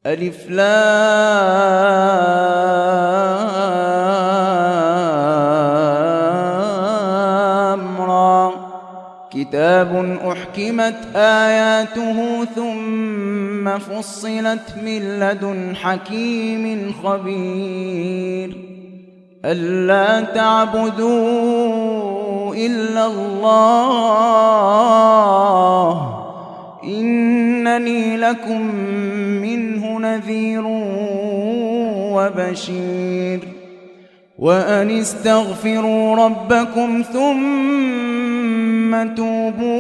ألف لام را. كتاب أحكمت آياته ثم فصلت من لدن حكيم خبير. ألا تعبدوا إلا الله إنني لكم منه نذير وبشير. وأن استغفروا ربكم ثم توبوا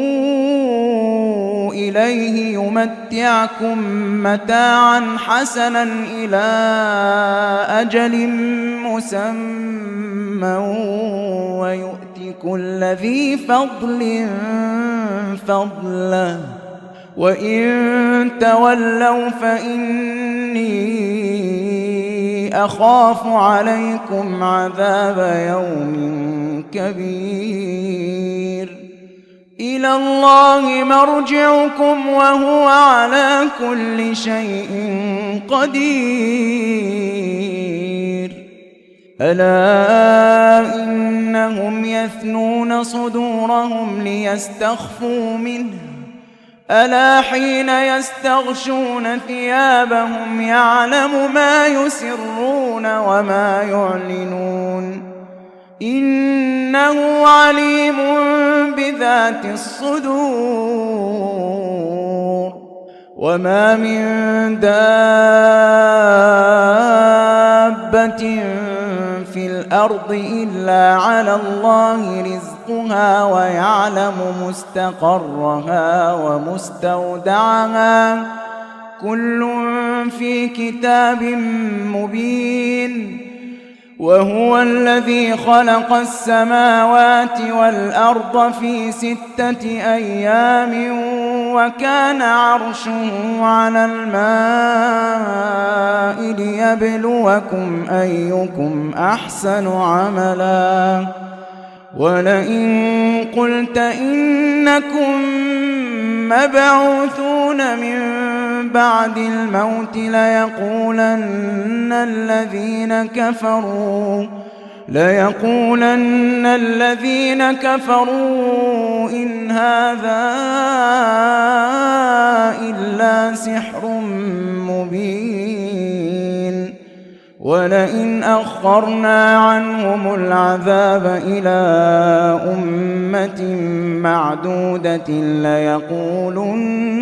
إليه يمتعكم متاعا حسنا إلى أجل مسمى ويؤت كل ذي فضل فضله وإن تولوا فإني أخاف عليكم عذاب يوم كبير. إلى الله مرجعكم وهو على كل شيء قدير. ألا إنهم يثنون صدورهم ليستخفوا منه ألا حين يستغشون ثيابهم يعلم ما يسرون وما يعلنون إنه عليم بذات الصدور. وما من دابة في الأرض إلا على الله رزقها ويعلم مستقرها ومستودعها كل في كتاب مبين. وهو الذي خلق السماوات والأرض في 6 أيام وكان عرشه على الماء ليبلوكم أيكم أحسن عملا. ولئن قلت إنكم مبعوثون من بعد الموت ليقولن الذين كفروا إن هذا إلا سحر مبين. ولئن أخرنا عنهم العذاب إلى أمة معدودة ليقولن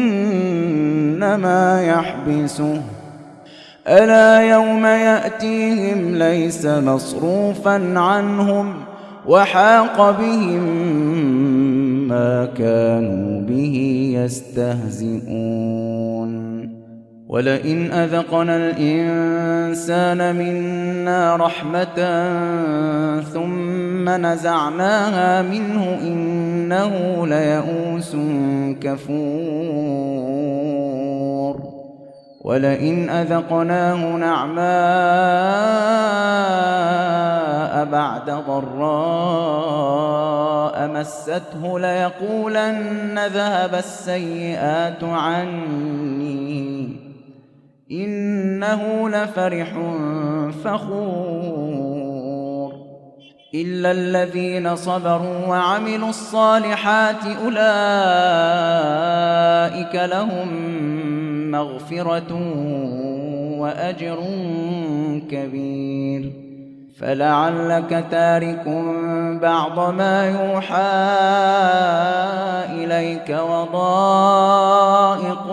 ما يحبسه ألا يوم يأتيهم ليس مصروفا عنهم وحاق بهم ما كانوا به يستهزئون. ولئن أذقنا الإنسان منا رحمة ثم نزعناها منه إنه ليئوس كفور. ولئن أذقناه نعماء بعد ضراء مسته ليقولن ذهب السيئات عني إنه لفرح فخور. إلا الذين صبروا وعملوا الصالحات أولئك لهم مغفرة وأجر كبير. فلعلك تارك بعض ما يوحى إليك وضائق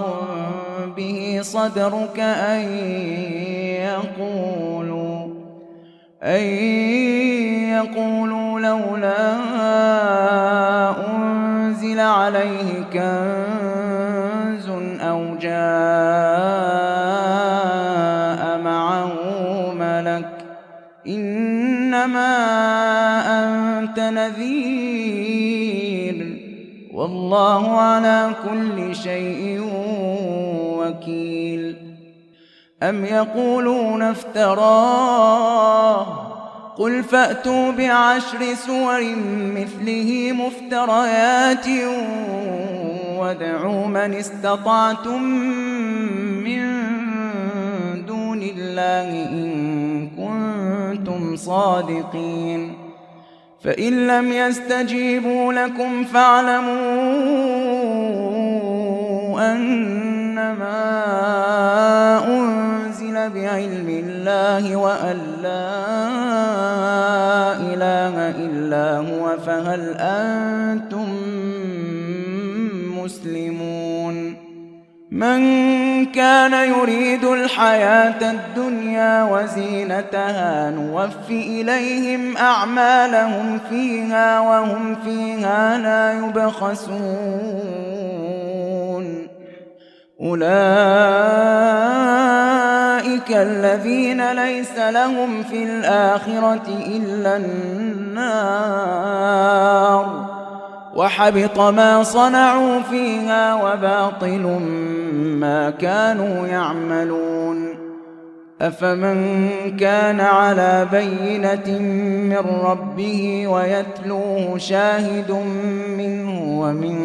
به صدرك أن يقولوا لولا أنزل عليه كنز أو جاء معه ملك إنما أنت نذير والله على كل شيء وكيل. أم يقولون افتراه قل فأتوا ب10 سور مثله مفتريات وادعوا من استطعتم من الله إن كنتم صادقين. فإن لم يستجيبوا لكم فاعلموا أنما أنزل بعلم الله وأن لا إله إلا هو فهل أنتم مسلمون. من كان يريد الحياة الدنيا وزينتها نوف إليهم أعمالهم فيها وهم فيها لا يبخسون. أولئك الذين ليس لهم في الآخرة إلا النار وحبط ما صنعوا فيها وباطل ما كانوا يعملون. أفمن كان على بينة من ربه ويتلوه شاهد منه ومن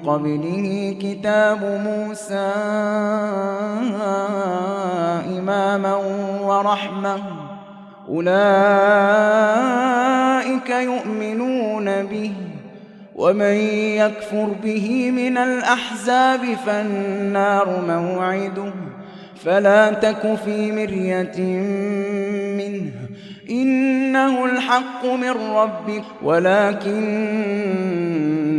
قبله كتاب موسى إماما ورحمة أولئك يؤمنون به. ومن يكفر به من الأحزاب فالنار موعده فلا تك في مرية منه إنه الحق من ربك ولكن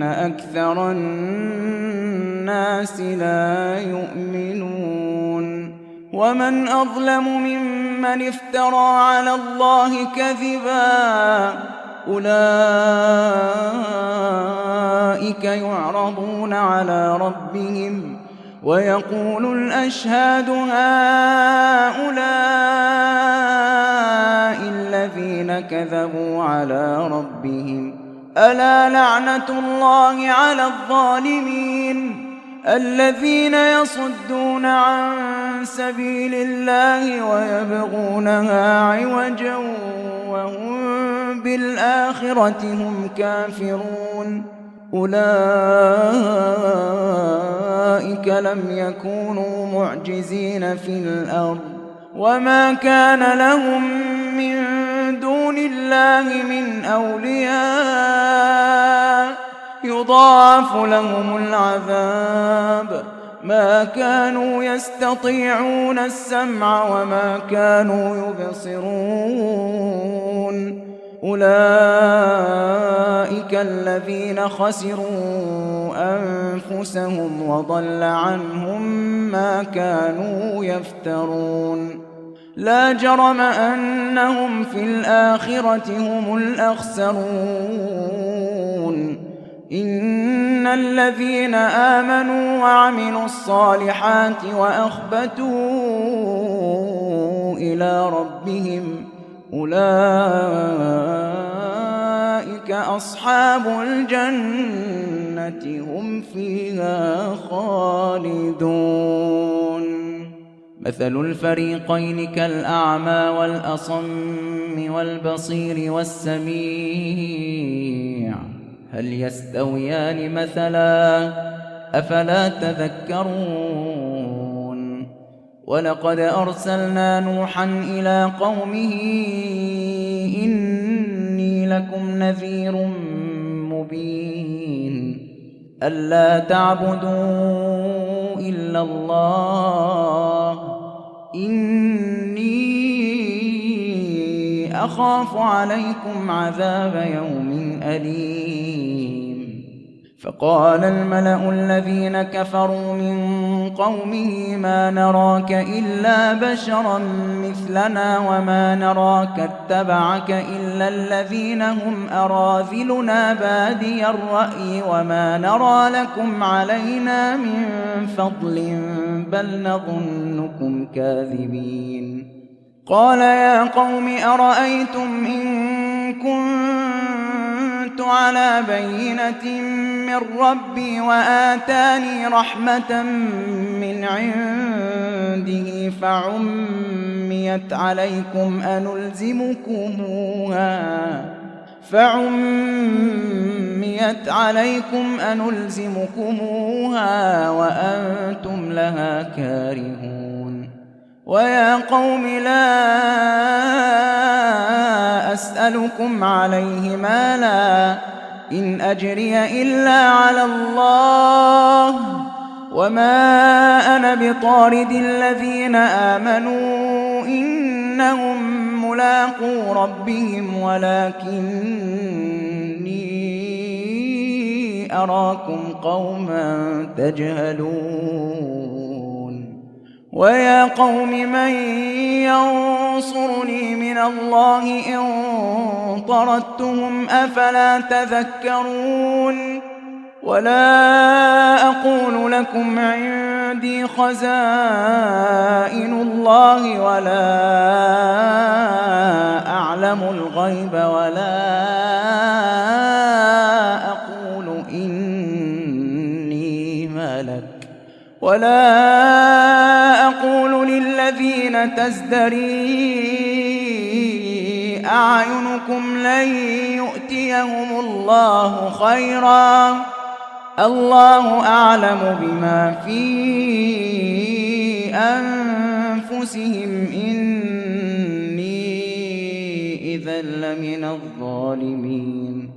أكثر الناس لا يؤمنون. ومن أظلم ممن افترى على الله كذبا أولئك يعرضون على ربهم ويقول الأشهاد هؤلاء الذين كذبوا على ربهم ألا لعنة الله على الظالمين الذين يصدون عن سبيل الله ويبغونها عوجا وهم بالآخرة هم كافرون. أولئك لم يكونوا معجزين في الأرض وما كان لهم من دون الله من أولياء يضاعف لهم العذاب ما كانوا يستطيعون السمع وما كانوا يبصرون. أولئك الذين خسروا أنفسهم وضل عنهم ما كانوا يفترون. لا جرم أنهم في الآخرة هم الأخسرون. إن الذين آمنوا وعملوا الصالحات وأخبتوا إلى ربهم أولئك أصحاب الجنة هم فيها خالدون. مثل الفريقين كالأعمى والأصم والبصير والسميع هل يستويان مثلا أفلا تذكرون. ولقد أرسلنا نوحا إلى قومه إني لكم نذير مبين ألا تعبدوا إلا الله إني أخاف عليكم عذاب يوم أليم. فقال الملأ الذين كفروا من قومه ما نراك إلا بشرا مثلنا وما نراك اتبعك إلا الذين هم أراذلنا بادي الرأي وما نرى لكم علينا من فضل بل نظنكم كاذبين. قال يا قوم أرأيتم إن كنت على بينة من ربي وآتاني رحمة من عنده فعميت عليكم أنلزمكموها وأنتم لها كارهون. ويا قوم لا أسألكم عليه مالا إن أجري إلا على الله وما أنا بطارد الذين آمنوا إنهم ملاقو ربهم ولكني أراكم قوما تجهلون ويا قوم من ينصرني من الله إن طردتهم أفلا تذكرون ولا أقول لكم عندي خزائن الله ولا أعلم الغيب ولا أقول للذين تزدري أعينكم لن يؤتيهم الله خيرا الله أعلم بما في أنفسهم إني إذا لمن الظالمين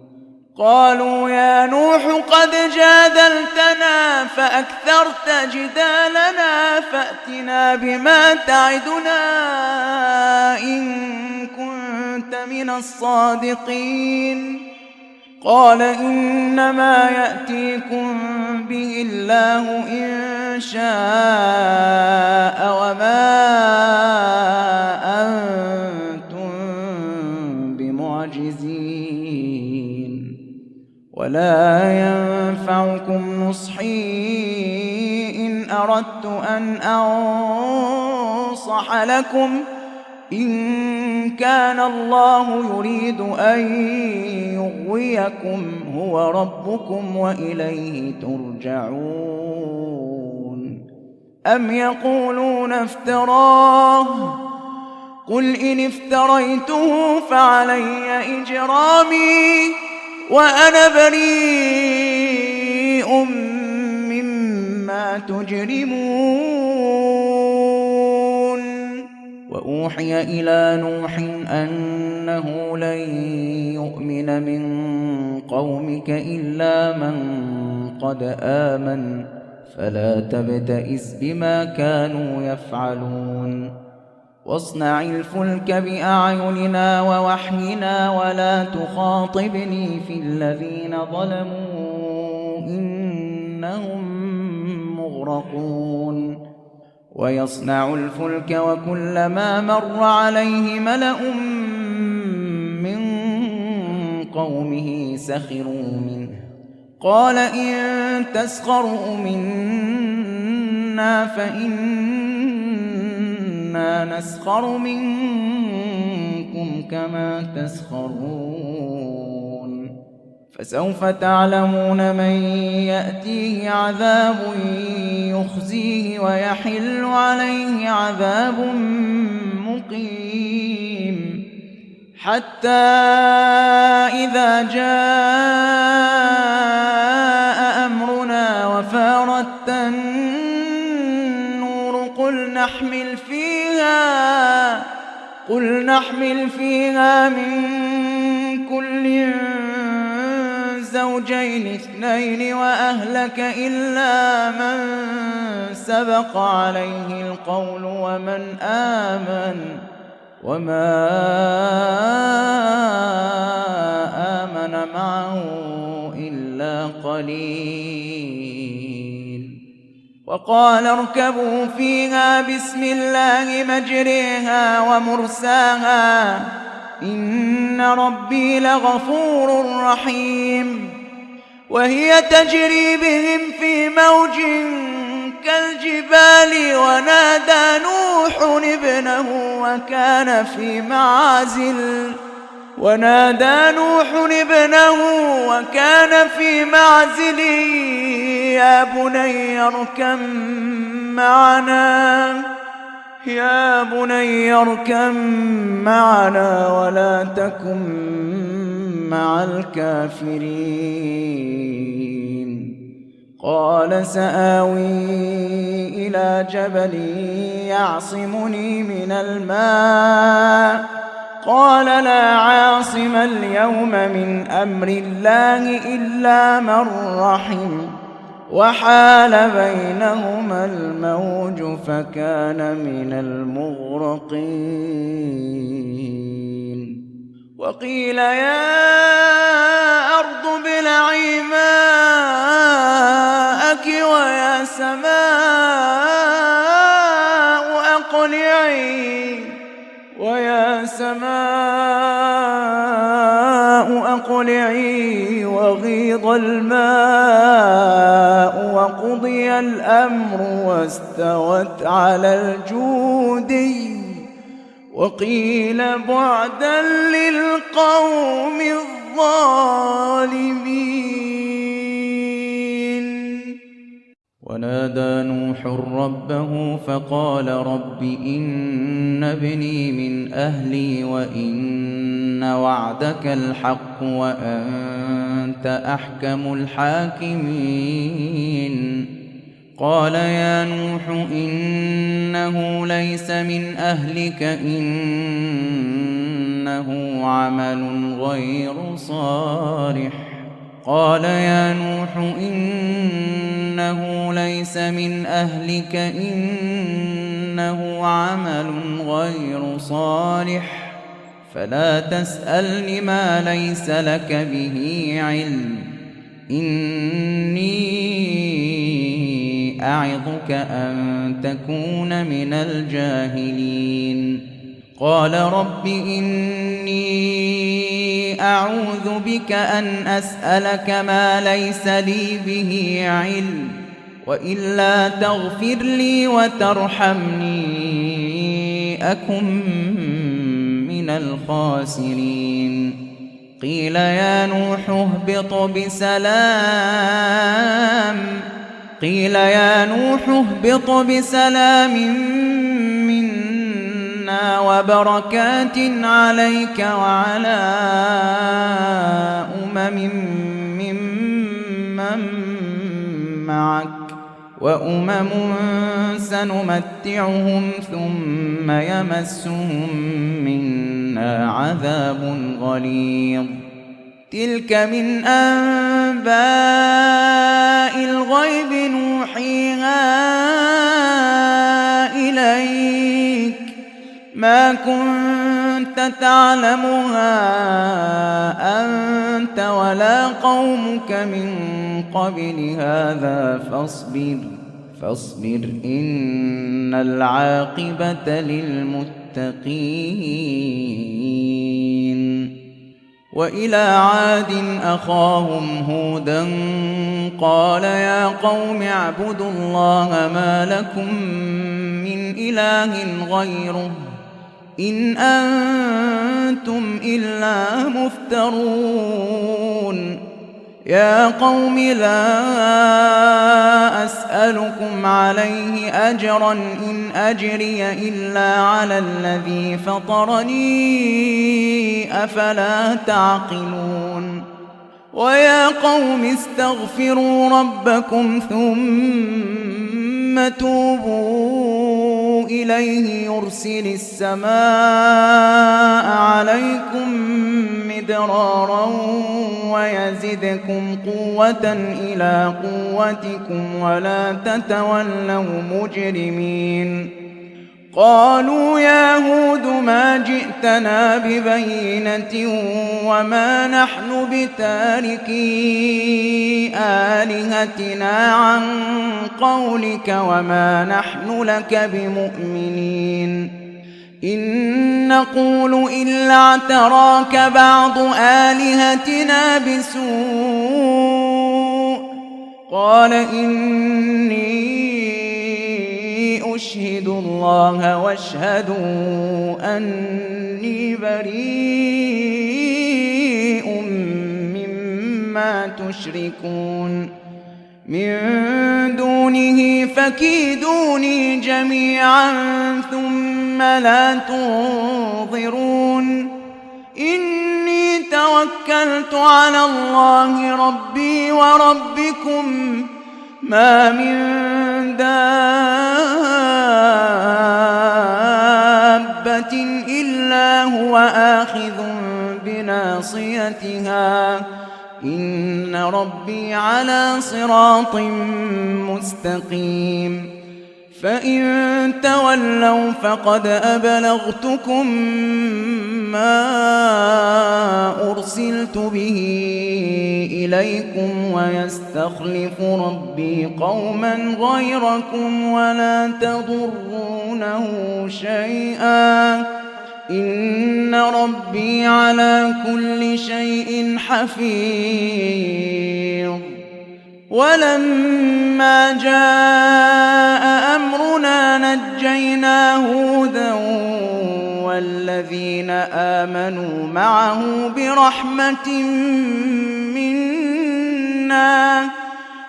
قالوا يا نوح قد جادلتنا فأكثرت جدالنا فأتنا بما تعدنا إن كنت من الصادقين قال إنما يأتيكم به الله إن شاء وما أنتم بمعجزين ولا ينفعكم نصحي إن أردت أن أنصح لكم إن كان الله يريد أن يغويكم هو ربكم وإليه ترجعون أم يقولون افتراه قل إن افتريته فعلي إجرامي وأنا بريء مما تجرمون وأوحي إلى نوح أنه لن يؤمن من قومك إلا من قد آمن فلا تبتئس بما كانوا يفعلون واصنع الفلك بأعيننا ووحينا ولا تخاطبني في الذين ظلموا إنهم مغرقون ويصنع الفلك وكلما مر عليه ملأ من قومه سخروا منه قال إن تسخروا منا فإنا نسخر منكم كما تسخرون فسوف تعلمون من يأتيه عذاب يخزيه ويحل عليه عذاب مقيم حتى إذا جاء أمرنا وفارت النور قل نحمل فيها من كل زوجين اثنين وأهلك إلا من سبق عليه القول ومن آمن وما آمن معه إلا قليل وقال اركبوا فيها بسم الله مجريها ومرساها إن ربي لغفور رحيم وهي تجري بهم في موج كالجبال ونادى نوح ابنه وكان في معزل يا بني اركم معنا ولا تكن مع الكافرين قال سآوي إلى جبل يعصمني من الماء قال لا عاصم اليوم من أمر الله إلا من رحم وحال بينهما الموج فكان من المغرقين وقيل يا أرض ابلعي ماءك ويا سماء أقلعي وغيض الماء وقضي الأمر واستوت على الجودي وقيل بعدا للقوم الظالمين. ونادى نوح ربه فقال رب إن ابني من أهلي وإن وعدك الحق وأنت أحكم الحاكمين. قال يا نوح إنه ليس من أهلك إنه عمل غير صالح. قال يا نوح إنه ليس من أهلك إنه عمل غير صالح فلا تسألني ما ليس لك به علم إني أعظك أن تكون من الجاهلين. قال رب إني أعوذ بك أن أسألك ما ليس لي به علم وإلا تغفر لي وترحمني أكن من الخاسرين. قيل يا نوح اهبط بسلام منا وبركات عليك وعلى ممن معك وأمم سنمتعهم ثم يمسهم منا عذاب غليظ. تلك من أنباء الغيب نوحيها إليك ما كنت تعلمها أنت ولا قومك من قبل هذا فاصبر إن العاقبة للمتقين. وإلى عاد أخاهم هودا قال يا قوم اعبدوا الله ما لكم من إله غيره إن أنتم إلا مفترون. يا قوم لا أسألكم عليه أجرا إن أجري إلا على الذي فطرني أفلا تعقلون. ويا قوم استغفروا ربكم ثم توبوا إليه يرسل السماء عليكم مدرارا ويزدكم قوة إلى قوتكم ولا تتولوا مجرمين. قالوا يا هود ما جئتنا ببينة وما نحن بتاركي آلهتنا عن قولك وما نحن لك بمؤمنين إن نقول إلا اعتراك بعض آلهتنا بسوء. قال إني أشهد الله واشهدوا أني بريء مما تشركون من دونه فكيدوني جميعا ثم لا تنظرون. إني توكلت على الله ربي وربكم ما من دابة إلا هو آخذ بناصيتها إن ربي على صراط مستقيم فإن تولوا فقد أبلغتكم ما أرسلت به إليكم ويستخلف ربي قوما غيركم ولا تضرونه شيئا إن ربي على كل شيء حفيظ ولما جاء أمرنا نجينا هودا والذين آمنوا معه برحمة منا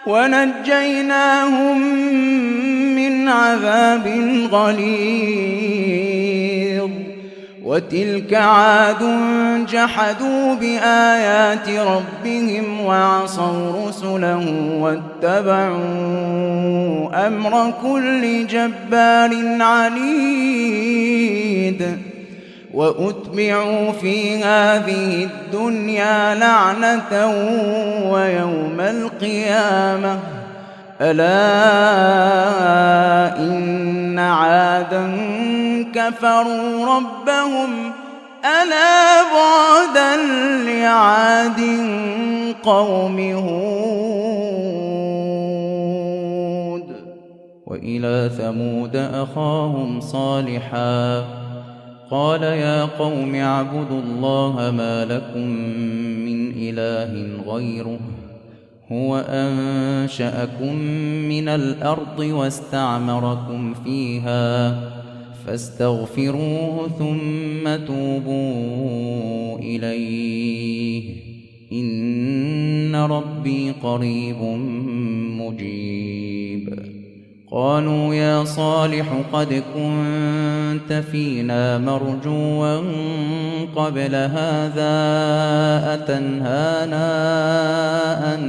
ونجيناهم من عذاب غليظ وتلك عاد جحدوا بآيات ربهم وعصوا رسله واتبعوا أمر كل جبار عنيد وأتبعوا في هذه الدنيا لعنة ويوم القيامة ألا إن عادا كفروا ربهم ألا بعدا لعاد قوم هود وإلى ثمود أخاهم صالحا قال يا قوم اعبدوا الله ما لكم من إله غيره هو أنشأكم من الأرض واستعمركم فيها فاستغفروه ثم توبوا إليه إن ربي قريب مجيب قالوا يا صالح قد كنت فينا مرجوا قبل هذا أتنهانا أن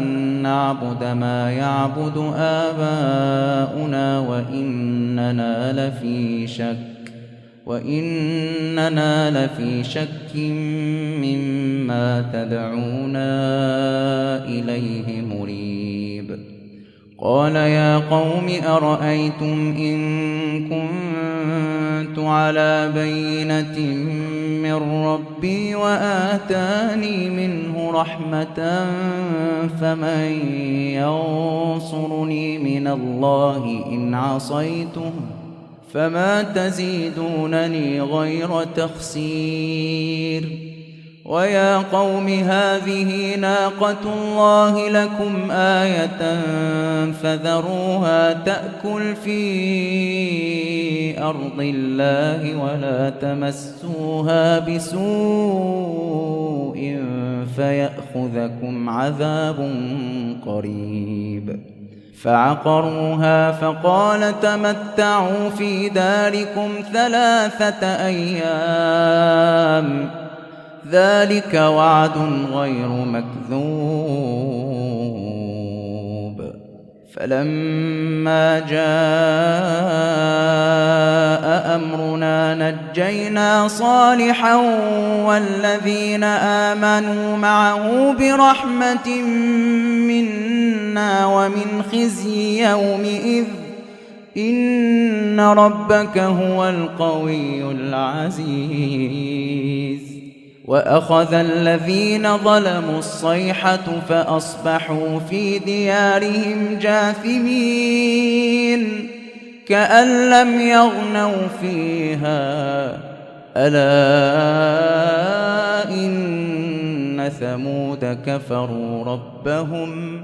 نعبد ما يعبد آباؤنا وإننا لفي شك مما تدعونا إليه مريب قال يا قوم أرأيتم إن كنت على بينة من ربي وآتاني منه رحمة فمن ينصرني من الله إن عصيته فما تزيدونني غير تخسير ويا قوم هذه ناقة الله لكم آية فذروها تأكل في أرض الله ولا تمسوها بسوء فيأخذكم عذاب قريب فعقروها فقال تمتعوا في داركم 3 أيام ذلك وعد غير مكذوب فلما جاء أمرنا نجينا صالحا والذين آمنوا معه برحمة منا ومن خزي يومئذ إن ربك هو القوي العزيز وأخذ الذين ظلموا الصيحة فأصبحوا في ديارهم جاثمين كأن لم يغنوا فيها ألا إن ثمود كفروا ربهم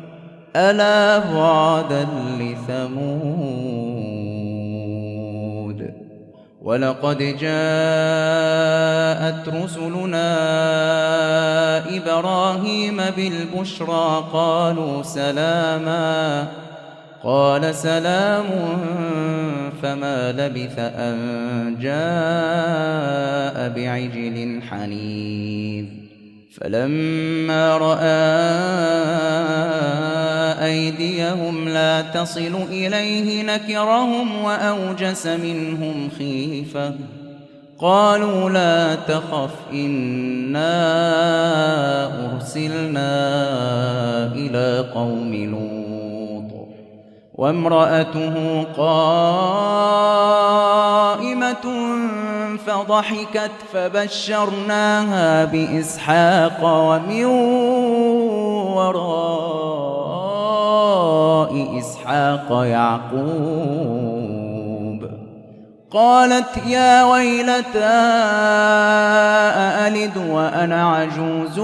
ألا بعدا لثمود ولقد جاءت رسلنا إبراهيم بالبشرى قالوا سلاما قال سلام فما لبث أن جاء بعجل حنيذ فلما رأى أيديهم لا لا تصل إليه نكرهم وأوجس منهم خيفة. قالوا لا تخف إنا أرسلنا إلى قوم لوط وامرأته قائمة فضحكت فبشرناها بإسحاق ومن وراء إسحاق يعقوب. قالت يا ويلتى أألد وأنا عجوز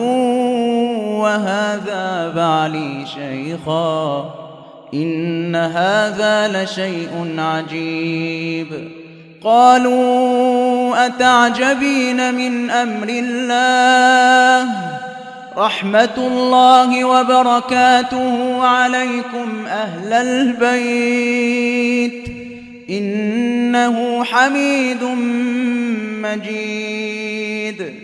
وهذا بعلي شيخا إن هذا لشيء عجيب. قالوا أتعجبين من أمر الله رحمة الله وبركاته عليكم أهل البيت إنه حميد مجيد.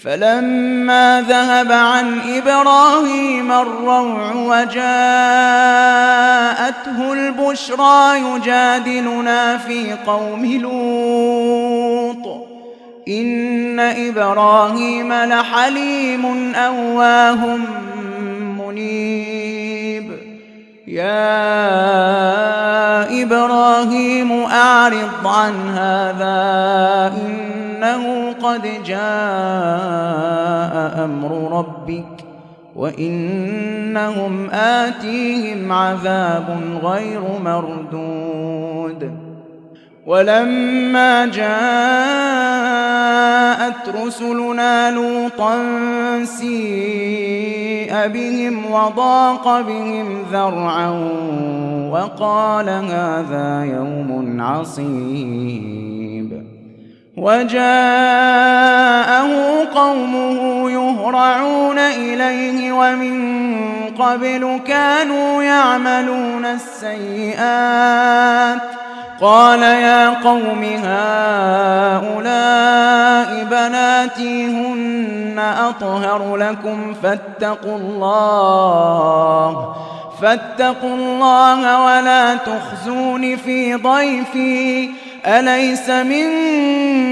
فلما ذهب عن إبراهيم الروع وجاءته البشرى يجادلنا في قوم لوط إن إبراهيم لحليم أواه منيب. يا إبراهيم أعرض عن هذا إنه قد جاء أمر ربك وإنهم آتيهم عذاب غير مردود. ولما جاءت رسلنا لوطا سيء بهم وضاق بهم ذرعا وقال هذا يوم عصيب. وجاءه قومه يهرعون إليه ومن قبل كانوا يعملون السيئات. قال يا قوم هؤلاء بناتي هن أطهر لكم فاتقوا الله ولا تخزون في ضيفي أليس منكم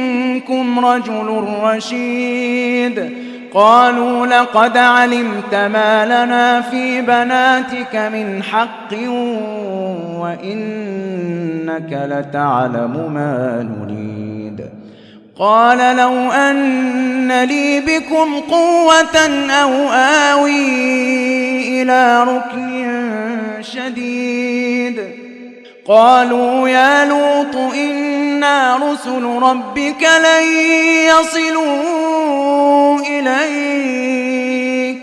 رجل رشيد. قالوا لقد علمت ما لنا في بناتك من حق وإنك لتعلم ما نريد. قال لو أن لي بكم قوة أو آوي إلى ركن شديد. قالوا يا لوط إنا رسل ربك لن يصلوا إليك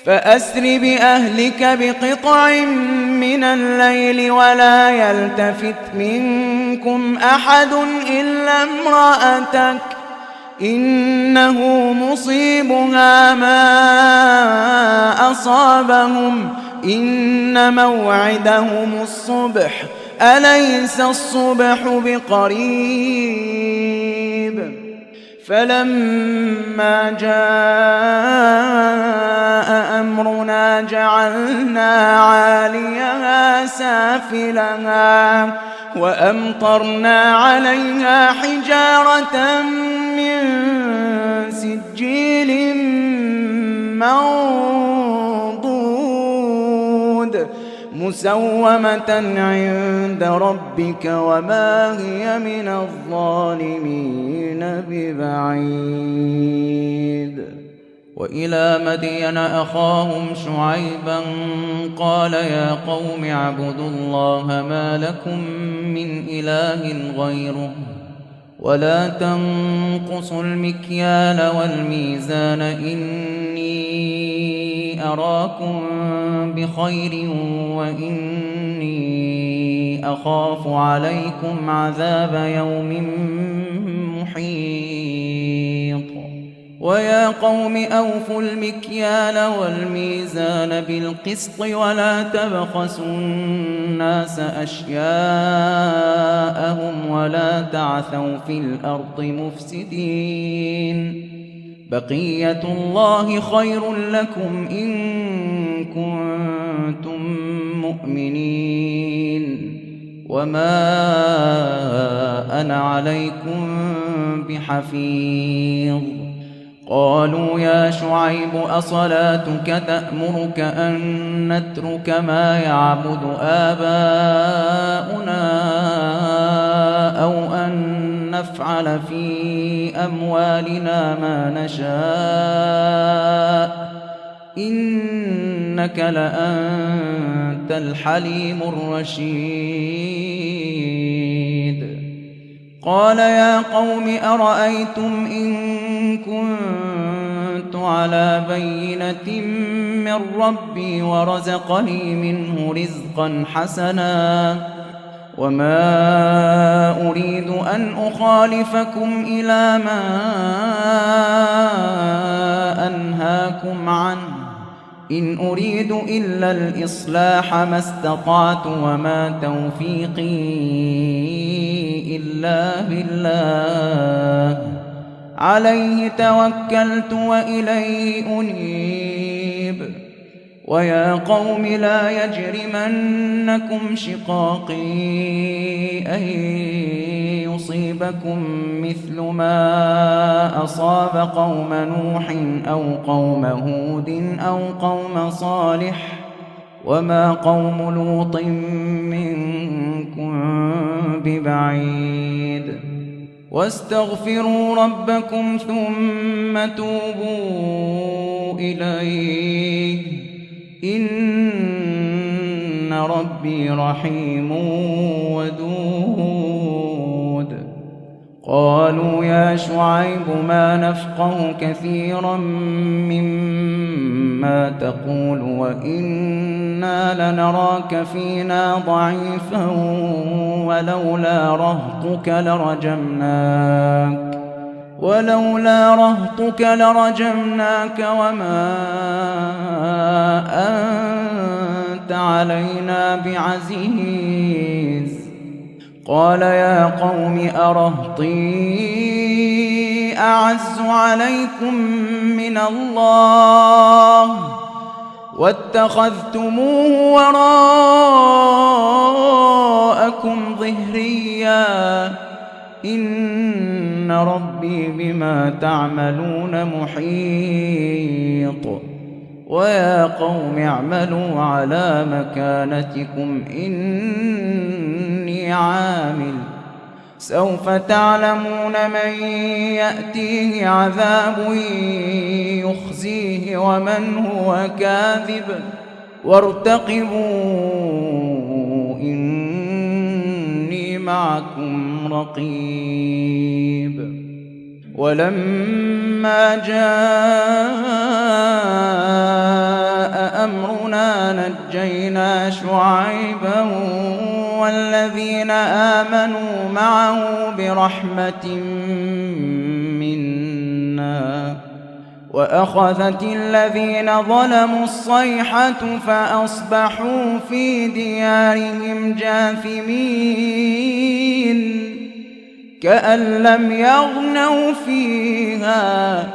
فأسر بأهلك بقطع من الليل ولا يلتفت منكم أحد إلا امرأتك إنه مصيبها ما أصابهم إن موعدهم الصبح أليس الصبح بقريب. فلما جاء أمرنا جعلنا عاليها سافلها وأمطرنا عليها حجارة من سجيل منضود مسومة عند ربك وما هي من الظالمين ببعيد. وإلى مدين أخاهم شعيبا قال يا قوم اعبدوا الله ما لكم من إله غيره ولا تنقصوا المكيال والميزان إني أراكم بخير وإني أخاف عليكم عذاب يوم محيط. ويا قوم أوفوا المكيال والميزان بالقسط ولا تبخسوا الناس أشياءهم ولا تعثوا في الأرض مفسدين. بقية الله خير لكم إن كنتم مؤمنين وما أنا عليكم بحفيظ. قالوا يا شعيب أصلاتك تأمرك أن نترك ما يعبد آباؤنا أو أن نفعل في أموالنا ما نشاء إنك لأنت الحليم الرشيد. قال يا قوم أرأيتم إن كنت على بينة من ربي ورزقني منه رزقا حسنا وما أريد أن أخالفكم إلى ما أنهاكم عنه إن أريد إلا الإصلاح ما استطعت وما توفيقي إلا بالله عليه توكلت وإليه أنيب. ويا قوم لا يجرمنكم شقاقي أن يصيبكم مثل ما أصاب قوم نوح أو قوم هود أو قوم صالح وما قوم لوط منكم ببعيد. واستغفروا ربكم ثم توبوا إليه إن ربي رحيم ودود. قالوا يا شعيب ما نفقه كثيرا مما تقول وإنا لنراك فينا ضعيفا ولولا رهطك لرجمناك وما أنت علينا بعزيز. قال يا قوم أرهطي أعز عليكم من الله واتخذتموه وراءكم ظهريا إن ربي بما تعملون محيط. ويا قوم اعملوا على مكانتكم إني عامل سوف تعلمون من يأتيه عذاب يخزيه ومن هو كاذب وارتقبوا إني معكم رقيب. ولما جاء أمرنا نجينا شعيبا والذين آمنوا معه برحمة منا وأخذت الذين ظلموا الصيحة فأصبحوا في ديارهم جاثمين كأن لم يغنوا فيها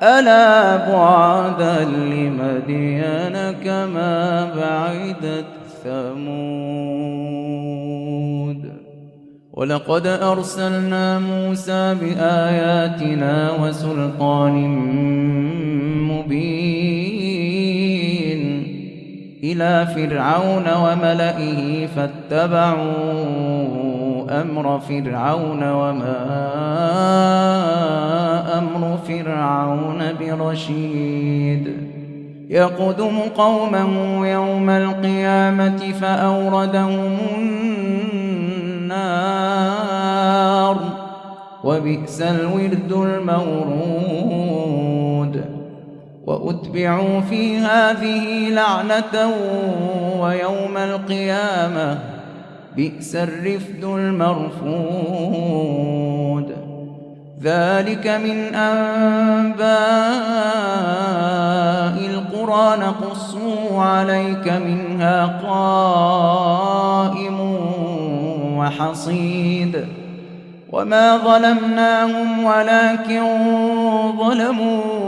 ألا بعدا لمدين كما بعدت ثمود. ولقد أرسلنا موسى بآياتنا وسلطان مبين إلى فرعون وملئه فاتبعوا أمر فرعون وما أمر فرعون برشيد. يقدم قومه يوم القيامة فأوردهم النار وبئس الورد المورود. وأتبعوا في هذه لعنة ويوم القيامة بئس الرفد المرفود. ذلك من أنباء القرى نقصه عليك منها قائم وحصيد. وما ظلمناهم ولكن ظلموا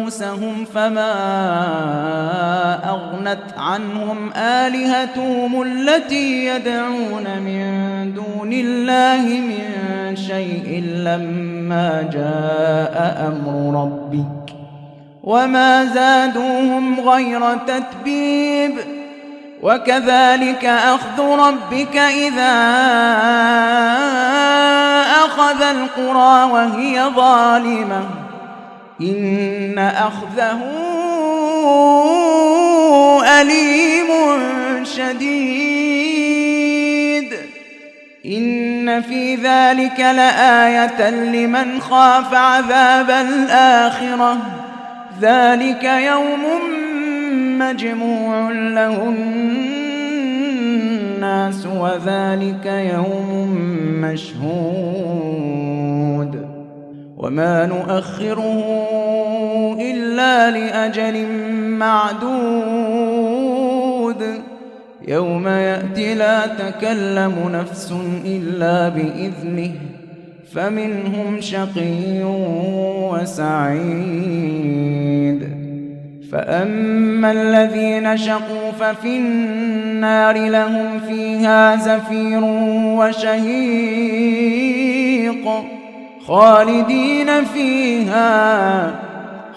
أنفسهم فما أغنت عنهم آلهتهم التي يدعون من دون الله من شيء لما جاء أمر ربك وما زادوهم غير تتبيب وكذلك أخذ ربك إذا أخذ القرى وهي ظالمة إن أخذه أليم شديد إن في ذلك لآية لمن خاف عذاب الآخرة ذلك يوم مجموع له الناس وذلك يوم مشهود وما نؤخره إلا لأجل معدود يوم يأتي لا تكلم نفس إلا بإذنه فمنهم شقي وسعيد فأما الذين شقوا ففي النار لهم فيها زفير وشهيق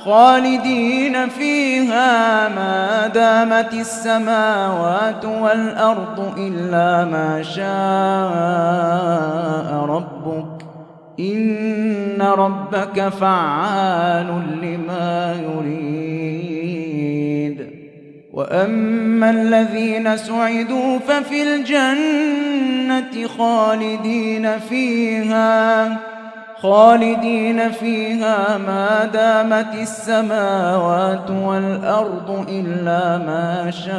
خالدين فيها ما دامت السماوات والأرض إلا ما شاء ربك إن ربك فعال لما يريد وأما الذين سعدوا ففي الجنة خالدين فيها ما دامت السماوات والأرض إلا ما شاء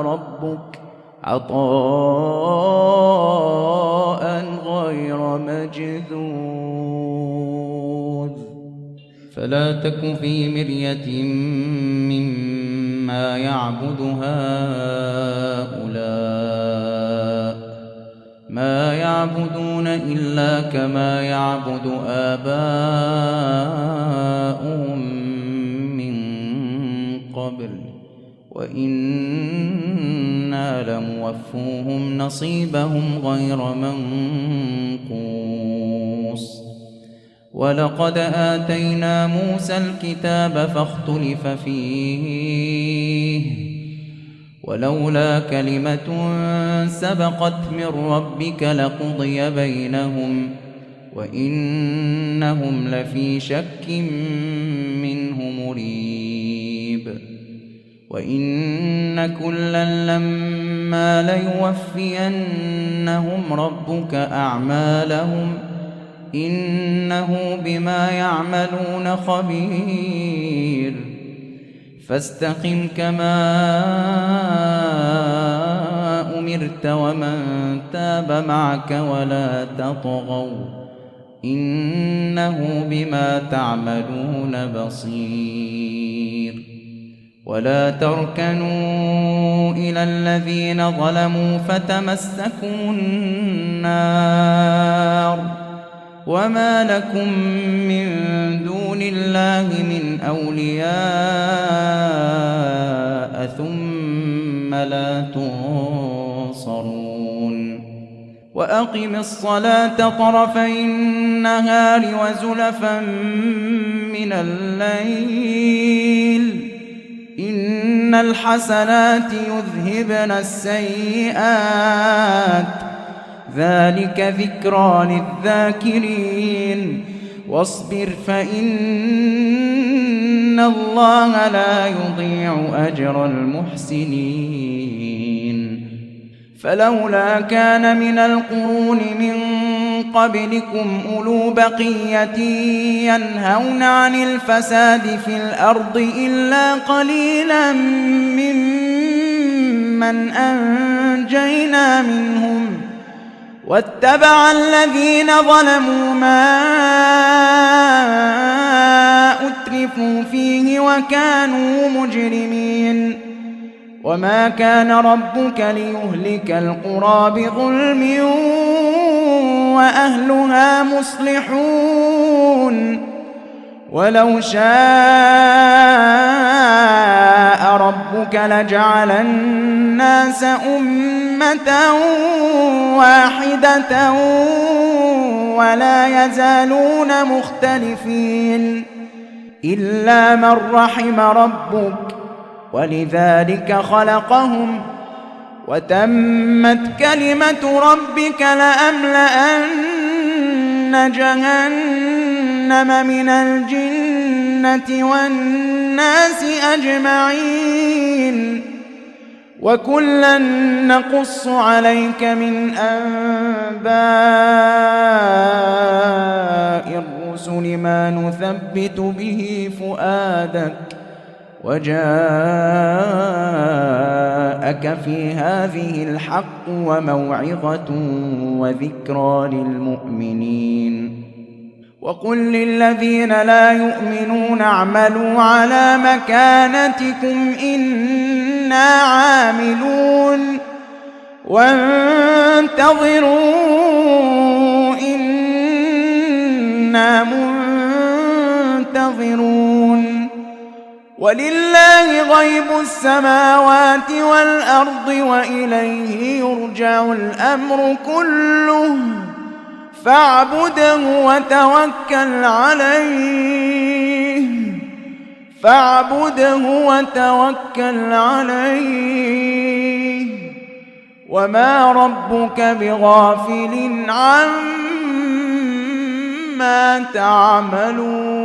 ربك عطاء غير مجذوذ فلا تك في مرية مما يعبد هؤلاء ما يعبدون إلا كما يعبد آباؤهم من قبل وإنا لموفوهم نصيبهم غير منقوص ولقد آتينا موسى الكتاب فاختلف فيه ولولا كلمة سبقت من ربك لقضي بينهم وإنهم لفي شك منه مريب وإن كلا لما ليوفينهم ربك أعمالهم إنه بما يعملون خبير فاستقم كما أمرت ومن تاب معك ولا تطغوا إنه بما تعملون بصير ولا تركنوا إلى الذين ظلموا فتمسكم النار وما لكم من دون الله من أولياء ثم لا تنصرون وأقم الصلاة طرفي النهار وزلفا من الليل إن الحسنات يذهبن السيئات ذلك ذكرى للذاكرين واصبر فإن الله لا يضيع أجر المحسنين فلولا كان من القرون من قبلكم أولو بقية ينهون عن الفساد في الأرض إلا قليلا ممن أنجينا منهم واتبع الذين ظلموا ما أترفوا فيه وكانوا مجرمين وما كان ربك ليهلك القرى بظلم وأهلها مصلحون ولو شاء ربك لجعل الناس أمة واحدة ولا يزالون مختلفين إلا من رحم ربك ولذلك خلقهم وتمت كلمة ربك لأملأن جهنم من الجنة والناس أجمعين وكلا نقص عليك من أنباء الرسل ما نثبت به فؤادك وجاءك في هذه الحق وموعظة وذكرى للمؤمنين وقل للذين لا يؤمنون اعملوا على مكانتكم إنا عاملون وانتظروا إنا منتظرون ولله غيب السماوات والأرض وإليه يرجع الأمر كله فاعبده وتوكل عليه وما ربك بغافل عما تعملون